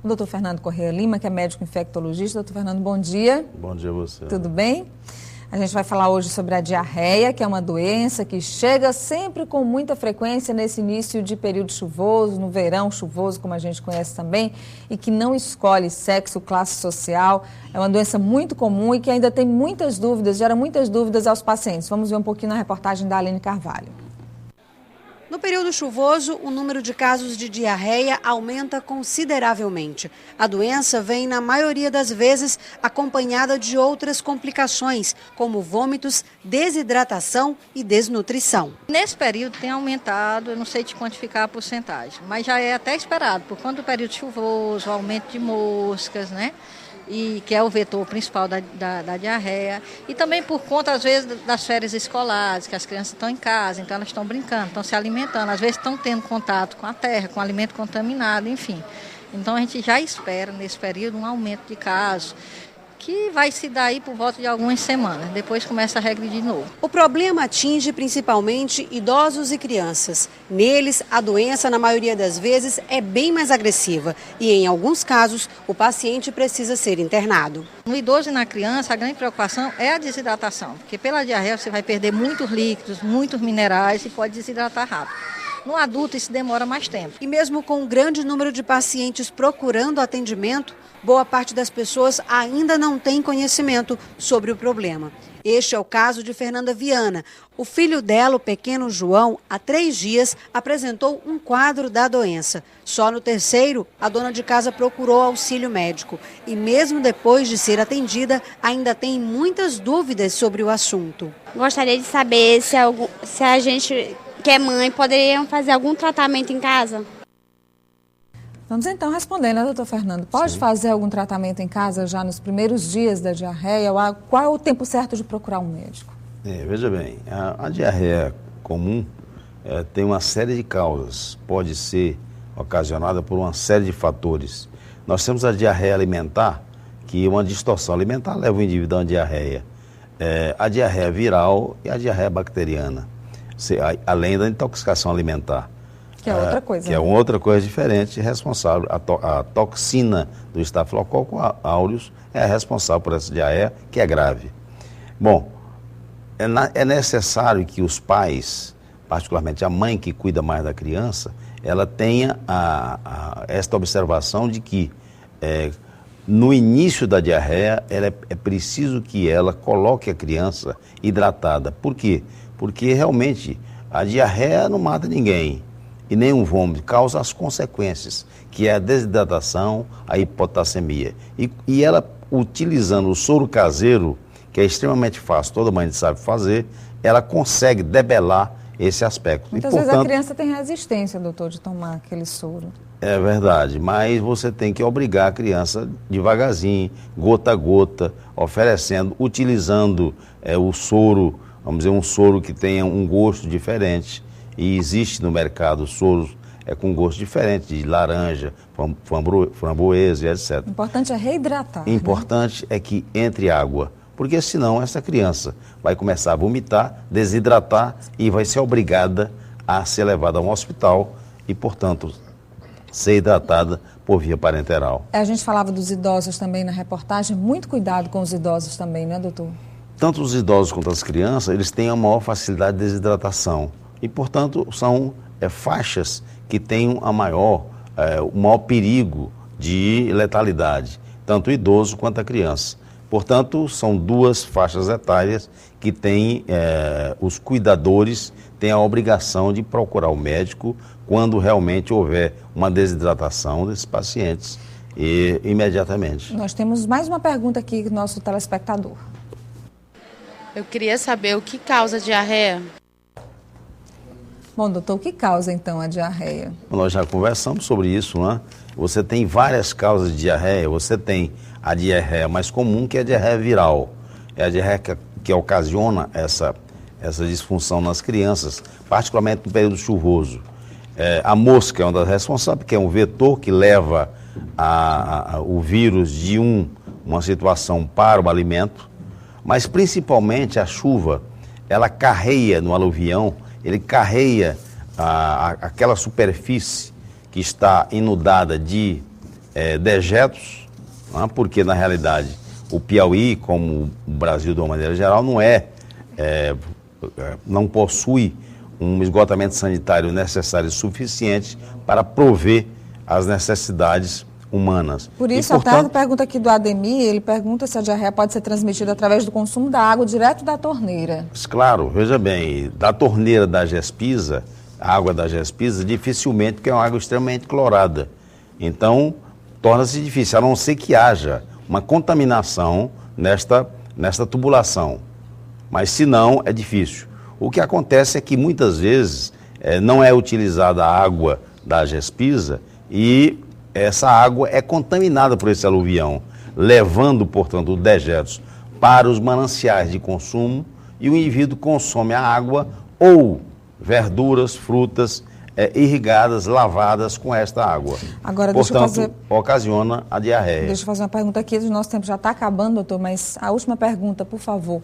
o Dr. Fernando Corrêa Lima, que é médico infectologista. Dr. Fernando, bom dia. Bom dia a você. Tudo bem? A gente vai falar hoje sobre a diarreia, que é uma doença que chega sempre com muita frequência nesse início de período chuvoso, no verão chuvoso, como a gente conhece também, e que não escolhe sexo, classe social. É uma doença muito comum e que ainda tem muitas dúvidas, gera muitas dúvidas aos pacientes. Vamos ver um pouquinho na reportagem da Aline Carvalho. No período chuvoso, o número de casos de diarreia aumenta consideravelmente. A doença vem, na maioria das vezes, acompanhada de outras complicações, como vômitos, desidratação e desnutrição. Nesse período tem aumentado, eu não sei te quantificar a porcentagem, mas já é até esperado, por conta do período chuvoso, o aumento de moscas, né? E que é o vetor principal da diarreia, e também por conta, às vezes, das férias escolares, que as crianças estão em casa, então elas estão brincando, estão se alimentando, às vezes estão tendo contato com a terra, com alimento contaminado, enfim. Então a gente já espera, nesse período, um aumento de casos, que vai se dar aí por volta de algumas semanas, depois começa a regredir de novo. O problema atinge principalmente idosos e crianças. Neles, a doença, na maioria das vezes, é bem mais agressiva e, em alguns casos, o paciente precisa ser internado. No idoso e na criança, a grande preocupação é a desidratação, porque pela diarreia você vai perder muitos líquidos, muitos minerais e pode desidratar rápido. No adulto, isso demora mais tempo. E mesmo com um grande número de pacientes procurando atendimento, boa parte das pessoas ainda não tem conhecimento sobre o problema. Este é o caso de Fernanda Viana. O filho dela, o pequeno João, há 3 dias apresentou um quadro da doença. Só no terceiro, a dona de casa procurou auxílio médico. E mesmo depois de ser atendida, ainda tem muitas dúvidas sobre o assunto. Gostaria de saber se a gente, que é mãe, poderia fazer algum tratamento em casa? Vamos então responder, né, doutor Fernando? Pode Sim. fazer algum tratamento em casa já nos primeiros dias da diarreia? Qual é o tempo certo de procurar um médico? Veja bem, a diarreia comum tem uma série de causas. Pode ser ocasionada por uma série de fatores. Nós temos a diarreia alimentar, que uma distorção alimentar leva o indivíduo a uma diarreia. A diarreia viral e a diarreia bacteriana, além da intoxicação alimentar. Que é outra coisa. Que é outra coisa diferente, responsável. A toxina do Staphylococcus aureus é responsável por essa diarreia, que é grave. Bom, é necessário que os pais, particularmente a mãe que cuida mais da criança, ela tenha esta observação de que no início da diarreia é preciso que ela coloque a criança hidratada. Por quê? Porque realmente a diarreia não mata ninguém. E nenhum vômito, causa as consequências, que é a desidratação, a hipotassemia. E ela, utilizando o soro caseiro, que é extremamente fácil, toda mãe sabe fazer, ela consegue debelar esse aspecto. Muitas vezes a criança tem resistência, doutor, de tomar aquele soro. É verdade, mas você tem que obrigar a criança devagarzinho, gota a gota, oferecendo, utilizando o soro, vamos dizer, um soro que tenha um gosto diferente. E existe no mercado soros com gosto diferente, de laranja, framboesa e etc. O importante é reidratar. O importante é que entre água, porque senão essa criança vai começar a vomitar, desidratar e vai ser obrigada a ser levada a um hospital e, portanto, ser hidratada por via parenteral. A gente falava dos idosos também na reportagem, muito cuidado com os idosos também, né, doutor? Tanto os idosos quanto as crianças, eles têm a maior facilidade de desidratação. E, portanto, são faixas que têm o maior perigo de letalidade, tanto o idoso quanto a criança. Portanto, são 2 faixas etárias que têm, os cuidadores têm a obrigação de procurar o médico quando realmente houver uma desidratação desses pacientes, imediatamente. Nós temos mais uma pergunta aqui do nosso telespectador. Eu queria saber o que causa diarreia. Bom, doutor, o que causa, então, a diarreia? Nós já conversamos sobre isso, né? Você tem várias causas de diarreia. Você tem a diarreia mais comum, que é a diarreia viral. É a diarreia que ocasiona essa disfunção nas crianças, particularmente no período chuvoso. A mosca é uma das responsáveis, porque é um vetor que leva o vírus de uma situação para o alimento, mas principalmente a chuva, ela carreia no aluvião, ele carreia aquela superfície que está inundada de dejetos, porque na realidade o Piauí, como o Brasil de uma maneira geral, não possui um esgotamento sanitário necessário e suficiente para prover as necessidades humanas. Por isso, até a pergunta aqui do Ademir, ele pergunta se a diarreia pode ser transmitida através do consumo da água direto da torneira. Claro, veja bem, da torneira da Gespisa, a água da Gespisa, dificilmente, porque é uma água extremamente clorada. Então, torna-se difícil, a não ser que haja uma contaminação nesta tubulação. Mas se não, é difícil. O que acontece é que muitas vezes não é utilizada a água da Gespisa e essa água é contaminada por esse aluvião, levando, portanto, os dejetos para os mananciais de consumo e o indivíduo consome a água ou verduras, frutas irrigadas, lavadas com esta água. Agora, portanto, ocasiona a diarreia. Deixa eu fazer uma pergunta aqui, o nosso tempo já está acabando, doutor, mas a última pergunta, por favor.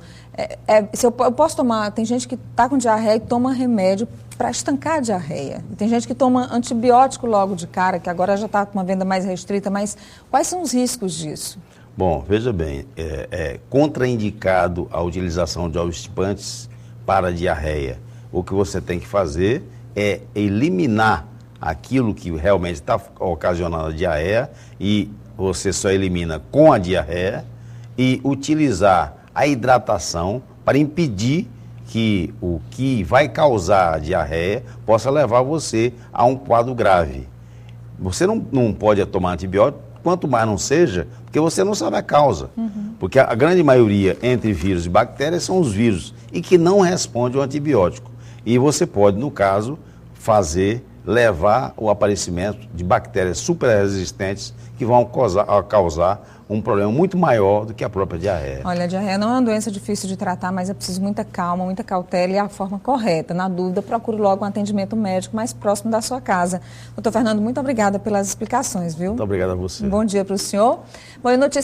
Se eu posso tomar, tem gente que está com diarreia e toma remédio para estancar a diarreia. E tem gente que toma antibiótico logo de cara, que agora já está com uma venda mais restrita, mas quais são os riscos disso? Bom, veja bem, é contraindicado a utilização de obstipantes para a diarreia. O que você tem que fazer é eliminar aquilo que realmente está ocasionando a diarreia e você só elimina com a diarreia e utilizar a hidratação para impedir que o que vai causar a diarreia possa levar você a um quadro grave. Você não pode tomar antibiótico, quanto mais não seja, porque você não sabe a causa. Porque a grande maioria entre vírus e bactérias são os vírus e que não respondem ao antibiótico. E você pode, no caso, levar o aparecimento de bactérias super resistentes que vão causar um problema muito maior do que a própria diarreia. Olha, a diarreia não é uma doença difícil de tratar, mas é preciso muita calma, muita cautela e a forma correta. Na dúvida, procure logo um atendimento médico mais próximo da sua casa. Doutor Fernando, muito obrigada pelas explicações, viu? Muito obrigado a você. Um bom dia para o senhor. Boa notícia.